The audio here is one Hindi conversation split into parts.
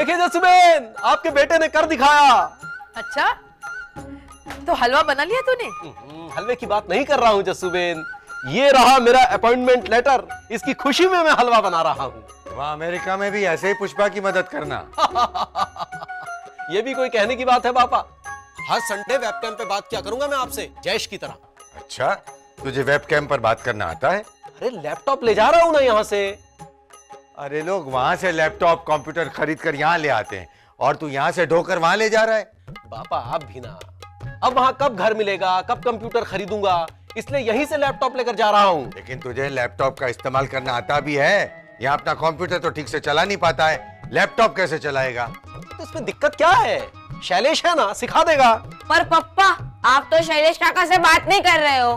देखिए जसुबेन, आपके बेटे ने कर दिखाया। अच्छा, तो हलवा बना लिया तूने? हलवे की बात नहीं कर रहा हूँ जसुबेन, ये रहा मेरा अपॉइंटमेंट लेटर। इसकी खुशी में मैं हलवा बना रहा हूँ। वहाँ अमेरिका में भी ऐसे ही पुष्पा की मदद करना। ये भी कोई कहने की बात है पापा। हर संडे वेबकैम पे बात किया करूंगा मैं आपसे, जयेश की तरह। अच्छा, तुझे वेबकैम पर बात करना आता है? अरे लैपटॉप ले जा रहा हूं ना यहाँ से। अरे लोग वहां से लैपटॉप कंप्यूटर खरीद कर यहाँ ले आते हैं और तू यहाँ से ढोकर वहां ले जा रहा है। पापा आप भी ना, अब वहां कब घर मिलेगा, कब कंप्यूटर खरीदूंगा, इसलिए यहीं से लैपटॉप लेकर जा रहा हूँ। लेकिन तुझे लैपटॉप का इस्तेमाल करना आता भी है? यहाँ अपना कंप्यूटर तो ठीक से चला नहीं पाता है, लैपटॉप कैसे चलाएगा? तो इसमें दिक्कत क्या है? शैलेश है ना, सिखा देगा। पर पप्पा, आप तो शैलेश काका से बात नहीं कर रहे हो।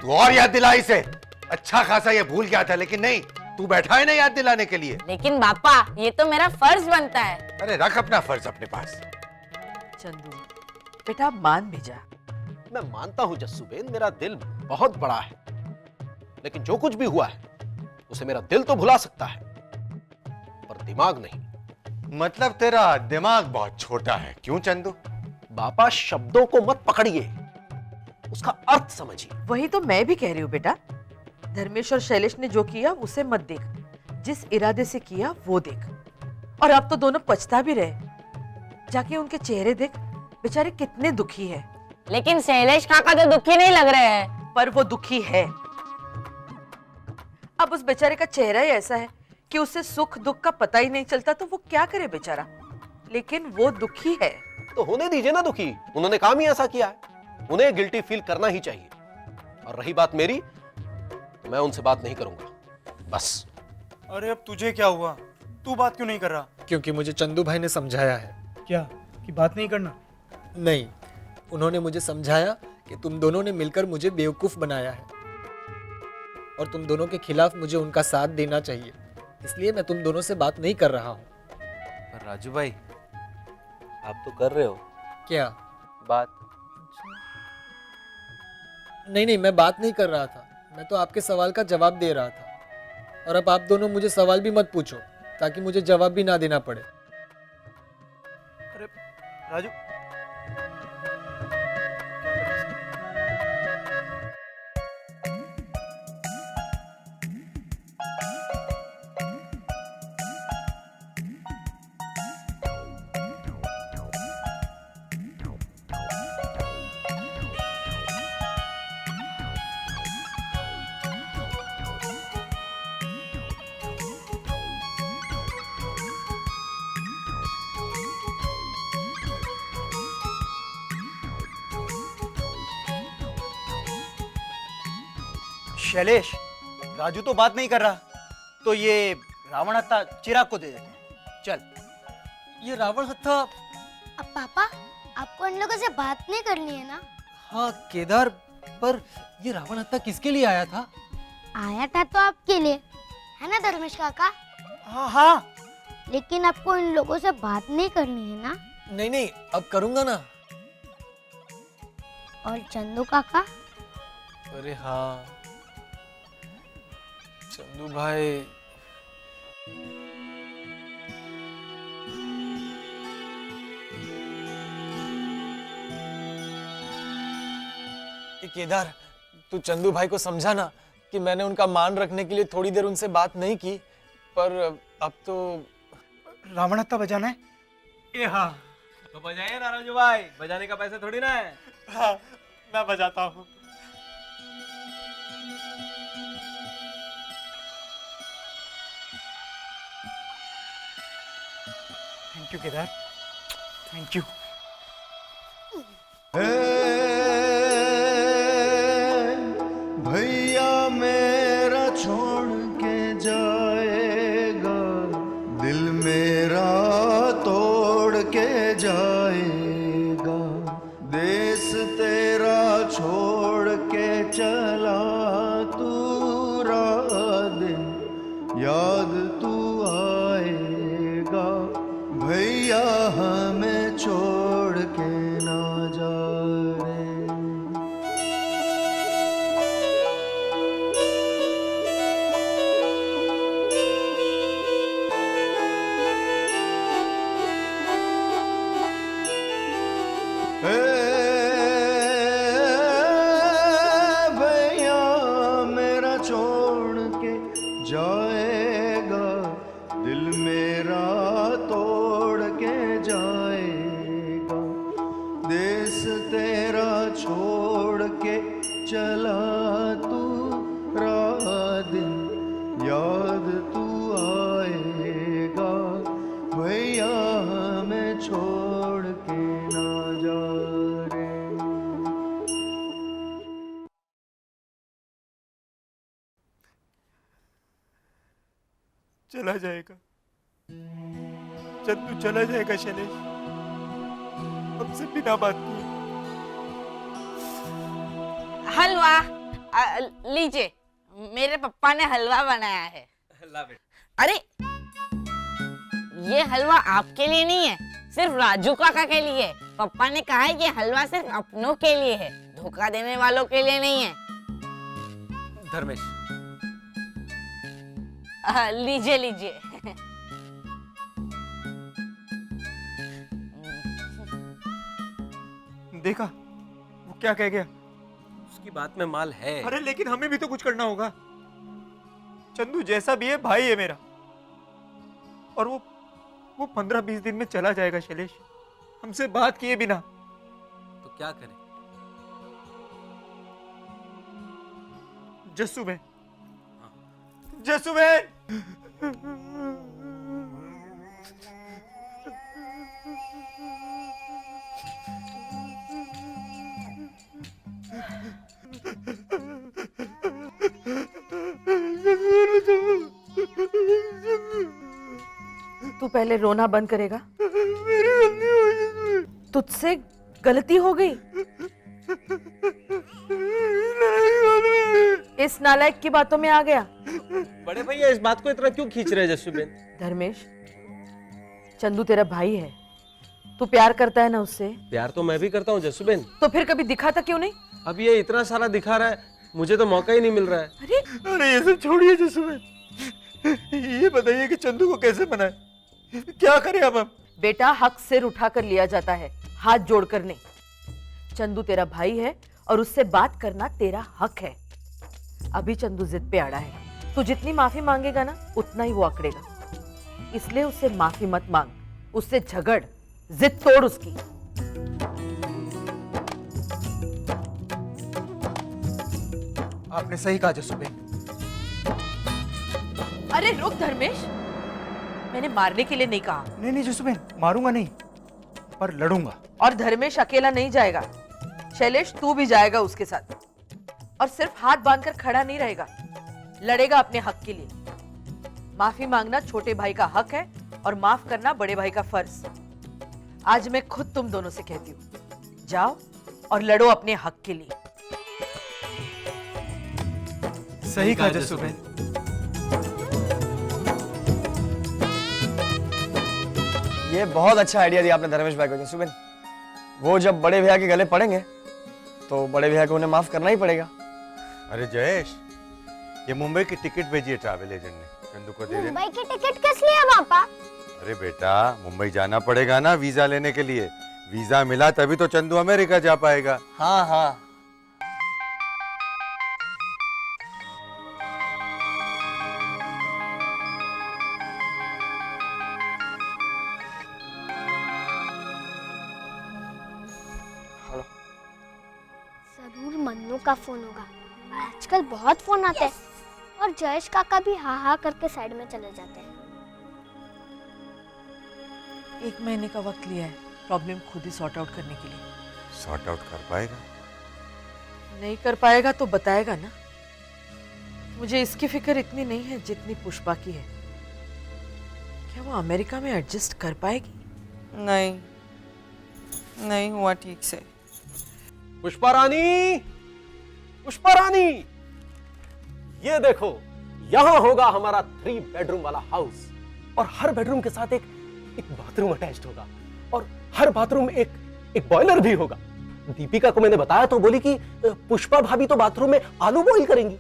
तू और याद दिला इसे। अच्छा खासा ये भूल गया था, लेकिन नहीं, तू बैठा है ना याद दिलाने के लिए। लेकिन पापा, ये तो मेरा फर्ज बनता है। अरे रख अपना फर्ज अपने पास। चंदू बेटा मान भी जा। मैं मानता हूँ जस्सूबेन, मेरा दिल बहुत बड़ा है, लेकिन जो कुछ भी हुआ है उसे मेरा दिल तो भुला सकता है, पर दिमाग नहीं। मतलब तेरा दिमाग बहुत छोटा है, क्यों चंदू? बापा शब्दों को मत पकड़िए, उसका अर्थ समझिए। वही तो मैं भी कह रही हूँ बेटा। धर्मेश और शैलेश ने जो किया उसे मत देख, जिस इरादे से किया वो देख। और अब तो दोनों पछता भी रहे। जाके उनके चेहरे देख, बेचारे कितने दुखी हैं। लेकिन शैलेश काका तो दुखी नहीं लग रहे हैं। पर वो दुखी है। अब उस बेचारे का चेहरा ही ऐसा है कि उसे सुख दुख का पता ही नहीं चलता, तो वो क्या करे बेचारा। लेकिन वो दुखी है। तो होने दीजिए ना दुखी, उन्होंने काम ही ऐसा किया है, उन्हें गिल्टी फील करना ही चाहिए। और रही बात मेरी, मैं उनसे बात नहीं करूंगा, बस। अरे अब तुझे क्या हुआ? तू बात क्यों नहीं कर रहा? क्योंकि मुझे चंदू भाई ने समझाया है। क्या कि बात नहीं करना? नहीं, उन्होंने मुझे समझाया कि तुम दोनों ने मिलकर मुझे बेवकूफ बनाया है और तुम दोनों के खिलाफ मुझे उनका साथ देना चाहिए, इसलिए मैं तुम दोनों से बात नहीं कर रहा हूँ। पर राजू भाई, आप तो कर रहे हो क्या बात? नहीं, मैं बात नहीं कर रहा था, मैं तो आपके सवाल का जवाब दे रहा था। और अब आप दोनों मुझे सवाल भी मत पूछो, ताकि मुझे जवाब भी ना देना पड़े। अरे राजू, शैलेश, राजू तो बात नहीं कर रहा, तो ये रावण हत्था चिराग को दे देते हैं। चल। ये रावण हत्था? अब पापा, आपको इन लोगों से बात नहीं करनी है ना? हाँ केदार, पर ये रावण हत्था किसके लिए आया था? आया था तो आपके लिए, है ना धर्मेश काका? हाँ हाँ। लेकिन आपको इन लोगों से बात नहीं करनी है ना? नहीं, अब करूंगा ना। और चंदू काका? अरे हाँ चंदू भाई, केदार, तू चंदू भाई को समझा ना कि मैंने उनका मान रखने के लिए थोड़ी देर उनसे बात नहीं की, पर अब तो रावण हत्था बजाना है? ये हाँ, तो बजाइए ना राजू भाई, बजाने का पैसा थोड़ी ना है। हाँ, मैं बजाता हूँ। Thank you Kedar, thank you. भैया मेरा छोड़ के जाएगा, दिल मेरा तोड़ के जाएगा, देश तेरा छोड़ के चला तू, रात दिन याद तू आएगा, भैया हमें छोड़ छोड़ के जाएगा, दिल मेरा तोड़ के जाएगा। देश तेरा छोड़ के चला तू, रात दिन याद तू आएगा। भैया हमें छोड़ के ना जा रे। चला जाएगा चंदू, चला जाएगा शैलेश, हमसे बिना बात किए। हलवा लीजिए, मेरे पापा ने हलवा बनाया है। ला बेटा। अरे ये हलवा आपके लिए नहीं है, सिर्फ राजू काका के लिए है। पापा ने कहा है कि हलवा सिर्फ अपनों के लिए है, धोखा देने वालों के लिए नहीं है। धर्मेश, लीजिए लीजिए। देखा वो क्या कह गया? उसकी बात में माल है। अरे लेकिन हमें भी तो कुछ करना होगा। चंदू जैसा भी है भाई है मेरा, और वो 15-20 दिन में चला जाएगा शैलेश, हमसे बात किए बिना। तो क्या करें? जस्सू बहन, जस्सू बहन, तू पहले रोना बंद करेगा? तुझसे गलती हो गई। इस नालायक की बातों में आ गया। बड़े भैया इस बात को इतना क्यों खींच रहे हैं जस्सूबेन? धर्मेश, चंदू तेरा भाई है, तू प्यार करता है ना उससे? प्यार तो मैं भी करता हूँ जस्सूबेन। तो फिर कभी दिखाता क्यों नहीं? अब ये इतना सारा दिखा रहा है, मुझे तो मौका ही नहीं मिल रहा है। अरे ये सब छोड़िए जस्सू बहन, ये बताइए कि चंदू को कैसे मनाए, क्या करें अब हम? बेटा, हक सिर उठाकर लिया जाता है, हाथ जोड़कर नहीं। चंदू तेरा भाई है और उससे बात करना तेरा हक है। अभी चंदू जिद पे अड़ा है, तू जितनी माफी मांगेगा ना उतना ही वो अकड़ेगा। इसलिए उससे माफी मत मांग, उससे झगड़, जिद तोड़ उसकी। आपने सही कहा जस्सू बहन। अरे रुक धर्मेश, मैंने मारने के लिए नहीं कहा। नहीं नहीं जस्सू बहन, मारूंगा नहीं, पर लड़ूंगा। और धर्मेश अकेला नहीं जाएगा, शैलेश तू भी जाएगा उसके साथ। और सिर्फ हाथ बांधकर खड़ा नहीं रहेगा, लड़ेगा अपने हक के लिए। माफी मांगना छोटे भाई का हक है और माफ करना बड़े भाई का फर्ज। आज मैं खुद तुम दोनों से कहती हूँ, जाओ और लड़ो अपने हक के लिए। सही कहा जस्सू बहन। ये बहुत अच्छा आइडिया दिया आपने धर्मेश भाई को जस्सू बहन। वो जब बड़े भैया के गले पड़ेंगे तो बड़े भैया को उन्हें माफ करना ही पड़ेगा। अरे जयेश, ये मुंबई की टिकट भेजी है ट्रैवल एजेंट ने, चंदू को दे देना। मुंबई की टिकट किस लिए पापा? अरे बेटा, मुंबई जाना पड़ेगा ना वीजा लेने के लिए। वीजा मिला तभी तो चंदू अमेरिका जा पाएगा। हाँ हाँ, जरूर मन्नू का फोन होगा, आजकल बहुत फोन आते हैं। और जयेश काका भी हाँ हाँ करके साइड में चले जाते हैं। 1 महीने का वक्त लिया है प्रॉब्लम खुद ही सॉर्ट आउट करने के लिए। सॉर्ट आउट कर पाएगा? नहीं कर पाएगा तो बताएगा ना। मुझे इसकी फिक्र इतनी नहीं है जितनी पुष्पा की है। क्या वो अमेरिका में एडजस्ट कर पाएगी? नहीं, नहीं हुआ ठीक से। पुष्पा रानी, पुष्पा रानी, ये देखो, यहां होगा हमारा 3 बेडरूम वाला हाउस। और हर बेडरूम के साथ एक बाथरूम अटैच्ड होगा, और हर बाथरूम में एक बॉयलर भी होगा। दीपिका को मैंने बताया तो बोली कि पुष्पा भाभी तो बाथरूम में आलू बॉईल करेंगी।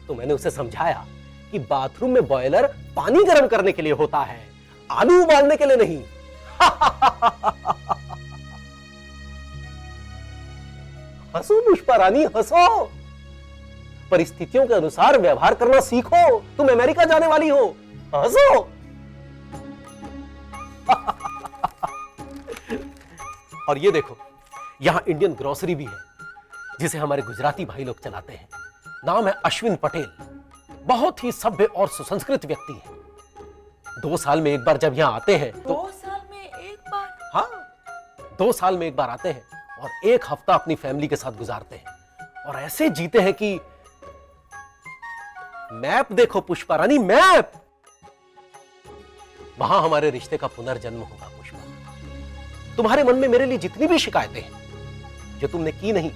तो मैंने उसे समझाया कि बाथरूम में बॉयलर पानी गर्म करने के लिए होता है, आलू उबालने के लिए नहीं। हंसो पुष्पा रानी, हंसो। परिस्थितियों के अनुसार व्यवहार करना सीखो। तुम अमेरिका जाने वाली हो, हंसो। और ये देखो, यहां इंडियन ग्रोसरी भी है, जिसे हमारे गुजराती भाई लोग चलाते हैं। नाम है अश्विन पटेल। बहुत ही सभ्य और सुसंस्कृत व्यक्ति है। 2 साल में एक बार जब यहां आते हैं तो 2 साल में एक बार? हाँ, 2 साल में एक बार आते हैं और 1 हफ्ता अपनी फैमिली के साथ गुजारते हैं और ऐसे जीते हैं कि मैप देखो पुष्पा रानी, मैप। वहां हमारे रिश्ते का पुनर्जन्म होगा पुष्पा। तुम्हारे मन में मेरे लिए जितनी भी शिकायतें हैं जो तुमने की नहीं,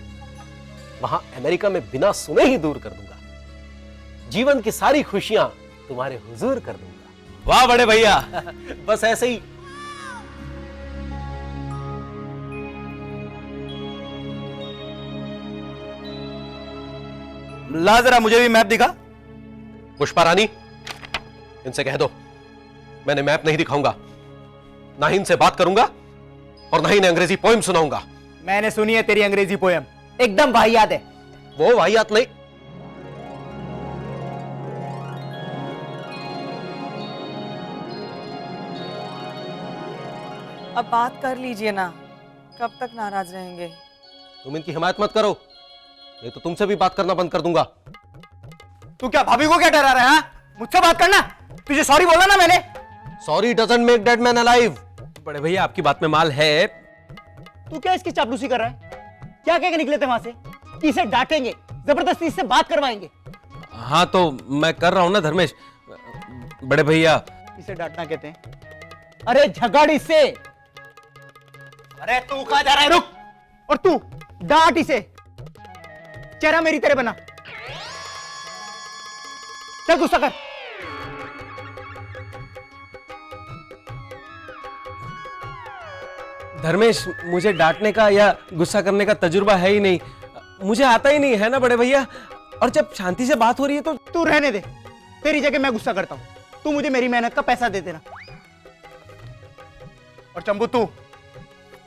वहां अमेरिका में बिना सुने ही दूर कर दूंगा। जीवन की सारी खुशियां तुम्हारे हुजूर कर दूंगा। वाह बड़े भैया। बस ऐसे ही। ला जरा मुझे भी मैप दिखा। पुष्पा रानी, इनसे कह दो मैंने मैप नहीं दिखाऊंगा, ना ही इनसे बात करूंगा और ना ही इन्हें अंग्रेजी पोएम सुनाऊंगा। मैंने सुनी है तेरी अंग्रेजी पोएम, एकदम वाहियात है। वो वाहियात नहीं। अब बात कर लीजिए ना, कब तक नाराज रहेंगे? तुम इनकी हिमायत मत करो, नहीं तो तुमसे भी बात करना बंद कर दूंगा। तू क्या भाभी को क्या डरा रहा है? मुझसे बात करना। तुझे सॉरी बोला ना मैंने। Sorry doesn't make dead man alive. बड़े भैया आपकी बात में माल है। तू क्या इसकी चापलूसी कर रहा है? क्या कह के निकले थे वहां से कि इसे डांटेंगे, जबरदस्ती इससे बात करवाएंगे? हाँ तो मैं कर रहा हूं ना धर्मेश। बड़े भैया इसे डांटना कहते हैं? अरे झगड़ इससे। अरे तू कहां जा रहा है? रुक। और तू डांट इसे। चेहरा मेरी तरह बना। चल गुस्सा कर। धर्मेश, मुझे डांटने का या गुस्सा करने का तजुर्बा है ही नहीं, मुझे आता ही नहीं है ना बड़े भैया। और जब शांति से बात हो रही है तो तू रहने दे, तेरी जगह मैं गुस्सा करता हूं। तू मुझे मेरी मेहनत का पैसा दे देना। और चंबू तू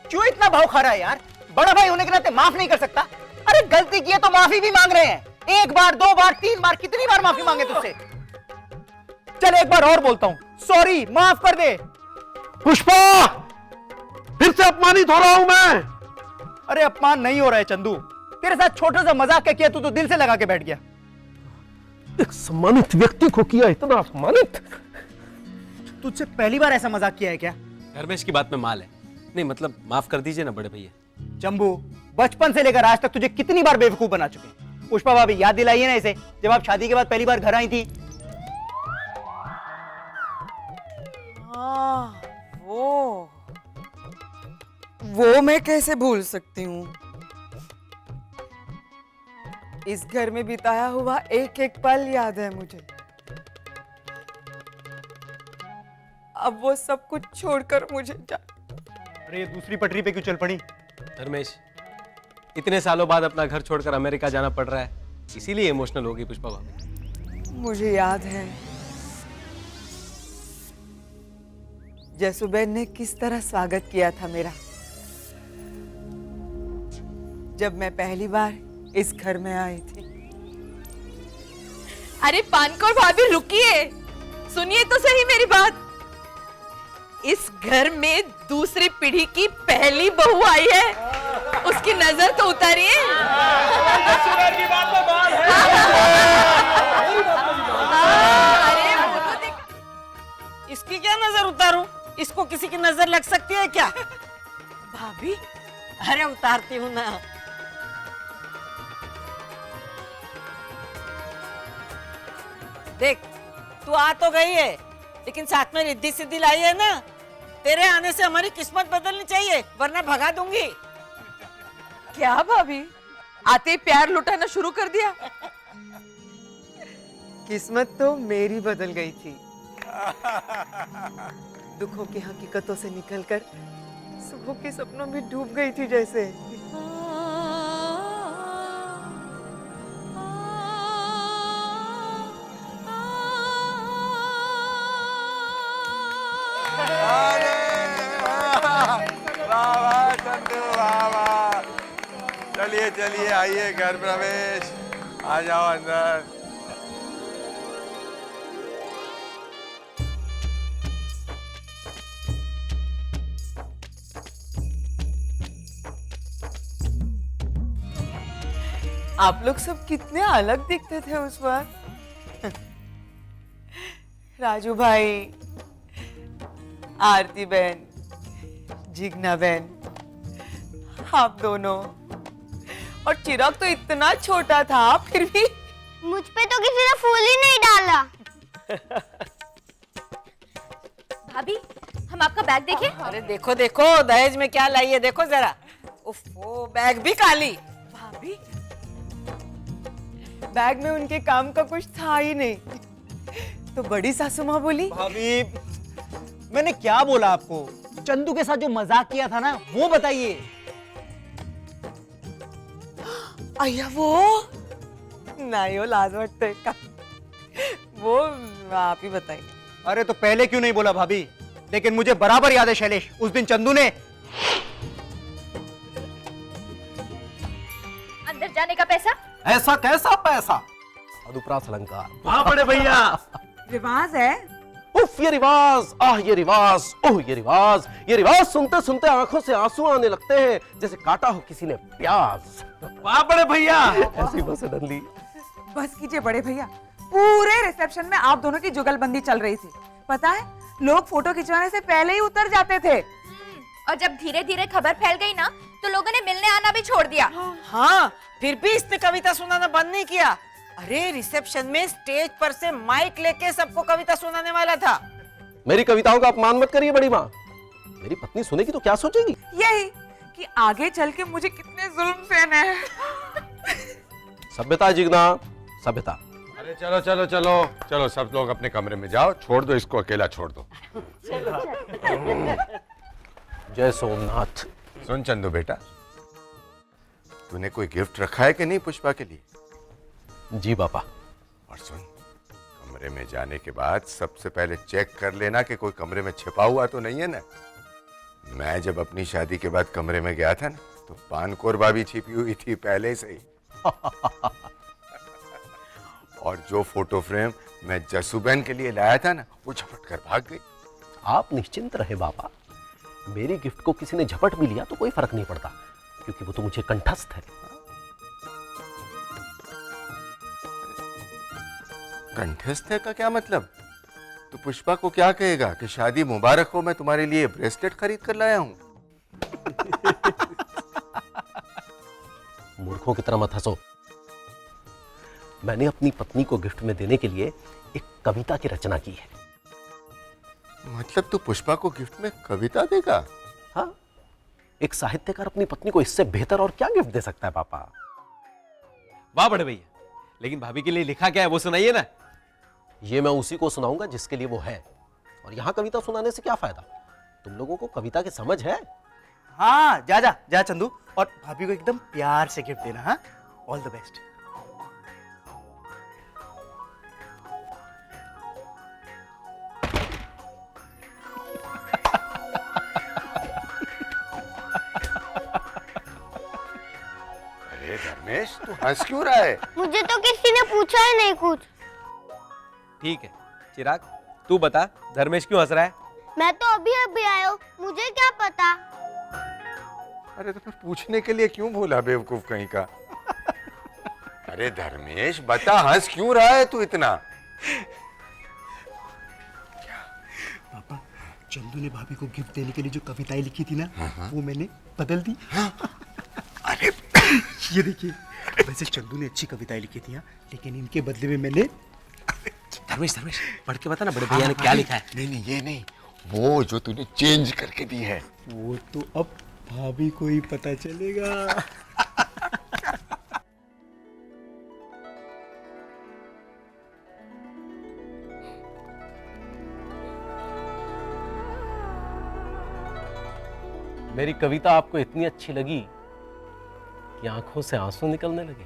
क्यों इतना भाव खा रहा है यार? बड़ा भाई होने के नाते माफ नहीं कर सकता? अरे गलती की है तो माफी भी मांग रहे हैं। 1 बार 2 बार 3 बार, कितनी बार माफी मांगे तुझसे? चल एक बार और बोलता हूं, सॉरी, माफ कर दे। पुष्पा, फिर से अपमानित हो रहा हूं मैं। अरे अपमान नहीं हो रहा है चंदू, तेरे साथ छोटा सा मजाक किया तू तो दिल से लगा के बैठ गया। एक सम्मानित व्यक्ति को किया इतना अपमानित। तुझसे पहली बार ऐसा मजाक किया है क्या? धर्मेश की बात में माल है। नहीं मतलब माफ कर दीजिए ना बड़े भैया। चंबू, बचपन से लेकर आज तक तुझे कितनी बार बेवकूफ बना चुके हैं। पुष्पा भाभी याद दिलाइए ना इसे, जब आप शादी के बाद पहली बार घर आई थी। हाँ, वो मैं कैसे भूल सकती हूँ? इस घर में बिताया हुआ एक एक पल याद है मुझे। अब वो सब कुछ छोड़कर मुझे अरे ये दूसरी पटरी पे क्यों चल पड़ी? धर्मेश, इतने सालों बाद अपना घर छोड़कर अमेरिका जाना पड़ रहा है, इसीलिए इमोशनल होगी पुष्पा भाभी। मुझे याद है जसुबेन ने किस तरह स्वागत किया था मेरा, जब मैं पहली बार इस घर में आई थी। अरे पानकोर भाभी रुकिए, सुनिए तो सही मेरी बात। इस घर में दूसरी पीढ़ी की पहली बहू आई है, उसकी नजर तो उतारिए। इसकी क्या नजर उतारूं? इसको किसी की नजर लग सकती है क्या? भाभी, अरे उतारती हूँ ना। देख, तू आ तो गई है, लेकिन साथ में रिद्धि सिद्धि लाई है ना। तेरे आने से हमारी किस्मत बदलनी चाहिए, वरना भगा दूंगी। क्या भाभी, आते ही प्यार लुटाना शुरू कर दिया? किस्मत तो मेरी बदल गई थी। दुखों की हकीकतों से निकलकर सुखों के सपनों में डूब गई थी जैसे। चलिए चलिए, आइए घर प्रवेश, आ जाओ अंदर। आप लोग सब कितने अलग दिखते थे उस बार। राजू भाई, आरती बहन, जिग्ना बहन, आप दोनों, और चिराग तो इतना छोटा था फिर भी। मुझ पे तो किसी ने फूल ही नहीं डाला। भाभी, हम आपका बैग देखें? अरे देखो देखो दहेज में क्या लाई है, देखो जरा। उफ, वो बैग भी काली। भाभी, बैग में उनके काम का कुछ था ही नहीं। तो बड़ी सासू माँ बोली, भाभी, मैंने क्या बोला आपको? चंदू के साथ जो मजाक किया था ना, वो बताइए। अय्या वो नहीं, वो लाज वाटतंय का, वो आप ही बताइए। अरे तो पहले क्यों नहीं बोला भाभी? लेकिन मुझे बराबर याद है शैलेश, उस दिन चंदू ने अंदर जाने का पैसा? ऐसा कैसा पैसा? मधुप्रास अलंकार। वाह बड़े भैया। रिवाज है। उफ, ये रिवाज, आह ये रिवाज, ओह ये रिवाज। ये रिवाज सुनते सुनते आंखों से आंसू आने लगते हैं, जैसे काटा हो किसी ने प्याज। वाह बड़े भैया। ऐसी बस सडनली। बस कीजिए बड़े भैया, पूरे रिसेप्शन में आप दोनों की जुगलबंदी चल रही थी। पता है, लोग फोटो खिंचवाने से पहले ही उतर जाते थे। और जब धीरे धीरे खबर फैल गई ना, तो लोगों ने मिलने आना भी छोड़ दिया। हाँ, फिर भी इसने कविता सुनाना बंद नहीं किया। अरे रिसेप्शन में स्टेज पर से माइक लेके सबको कविता सुनाने वाला था। मेरी कविताओं का अपमान मत करिए बड़ी माँ। मेरी पत्नी सुनेगी तो क्या सोचेगी? यही कि आगे चल के मुझे कितने जुल्म सहने हैं। सभ्यता जिगना, सभ्यता। अरे चलो चलो चलो चलो, सब लोग अपने कमरे में जाओ, छोड़ दो इसको, अकेला छोड़ दो। जय सोमनाथ। सुन चंदू बेटा, तूने कोई गिफ्ट रखा है कि नहीं पुष्पा के लिए? जी पापा। और सुन, कमरे में जाने के बाद सबसे पहले चेक कर लेना कि कोई कमरे में छिपा हुआ तो नहीं है ना। मैं जब अपनी शादी के बाद कमरे में गया था ना, तो पानकोरबा भी छिपी हुई थी पहले से ही। और जो फोटो फ्रेम मैं जसूबेन के लिए लाया था ना, वो झपट कर भाग गई। आप निश्चिंत रहे बाबा, मेरी गिफ्ट को किसी ने झपट भी लिया तो कोई फर्क नहीं पड़ता, क्योंकि वो तो मुझे कंठस्थ है। कंठस्थ है का क्या मतलब? तो पुष्पा को क्या कहेगा कि शादी मुबारक हो, मैं तुम्हारे लिए ब्रेसलेट खरीद कर लाया हूं? मूर्खों की तरह मत हंसो। मैंने अपनी पत्नी को गिफ्ट में देने के लिए एक कविता की रचना की है। मतलब तू पुष्पा को गिफ्ट में कविता देगा? हाँ, एक साहित्यकार अपनी पत्नी को इससे बेहतर और क्या गिफ्ट दे सकता है पापा? वाह बड़े भैया, लेकिन भाभी के लिए लिखा क्या है वो सुनाइए ना। ये मैं उसी को सुनाऊंगा जिसके लिए वो है, और यहाँ कविता सुनाने से क्या फायदा? तुम लोगों को कविता की समझ है? हाँ, जा जा जा चंदू, और भाभी को एकदम प्यार से गिफ्ट देना। हाँ, ऑल द बेस्ट। अरे धर्मेश, तू हंस क्यों रहा है? मुझे तो किसी ने पूछा ही नहीं कुछ। ठीक है चिराग, तू बता धर्मेश क्यों हंस रहा है? मैं तो अभी अभी आया हूँ, मुझे क्या पता। अरे तो फिर पूछने के लिए क्यों बोला बेवकूफ कहीं का? अरे धर्मेश बता, हंस क्यों रहा है तू इतना? पापा, चंदू ने भाभी को गिफ्ट देने के लिए जो कविताएं लिखी थी ना, वो मैंने बदल दी। अरे ये देखिए, वैसे चंदू ने अच्छी कविताएं लिखी थी, लेकिन इनके बदले में मैंने। धर्मेश धर्मेश पढ़ के बता ना बड़े भैया ने क्या लिखा है। नहीं नहीं, ये नहीं, वो जो तूने चेंज करके दी है। वो तो अब भाभी को ही पता चलेगा। मेरी कविता आपको इतनी अच्छी लगी कि आंखों से आंसू निकलने लगे।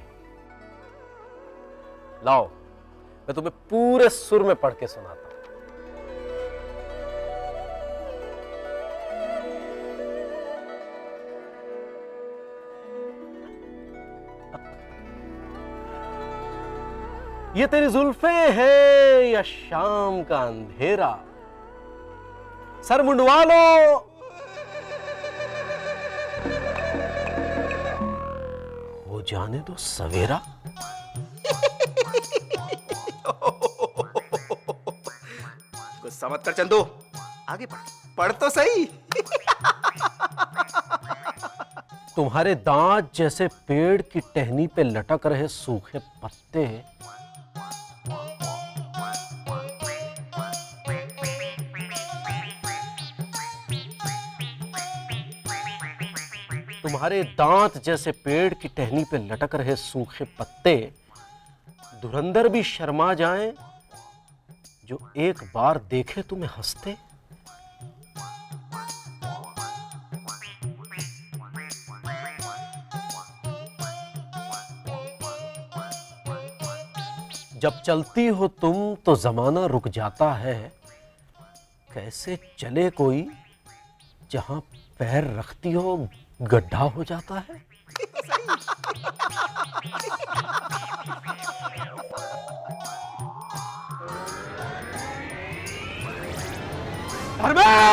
लाओ, मैं तुम्हें पूरे सुर में पढ़ के सुनाता हूं। ये तेरी जुल्फे है या शाम का अंधेरा? सर मुंडवा लो। हो जाने दो सवेरा। गुस्सा मत कर चंदू, आगे पढ़ तो सही। तुम्हारे दांत जैसे पेड़ की टहनी पे लटक रहे सूखे पत्ते तुम्हारे दांत जैसे पेड़ की टहनी पे लटक रहे सूखे पत्ते धुरंधर भी शर्मा जाएं जो एक बार देखे तुम्हें हंसते। जब चलती हो तुम तो जमाना रुक जाता है, कैसे चले कोई जहां पैर रखती हो गड्ढा हो जाता है। धर्मेश!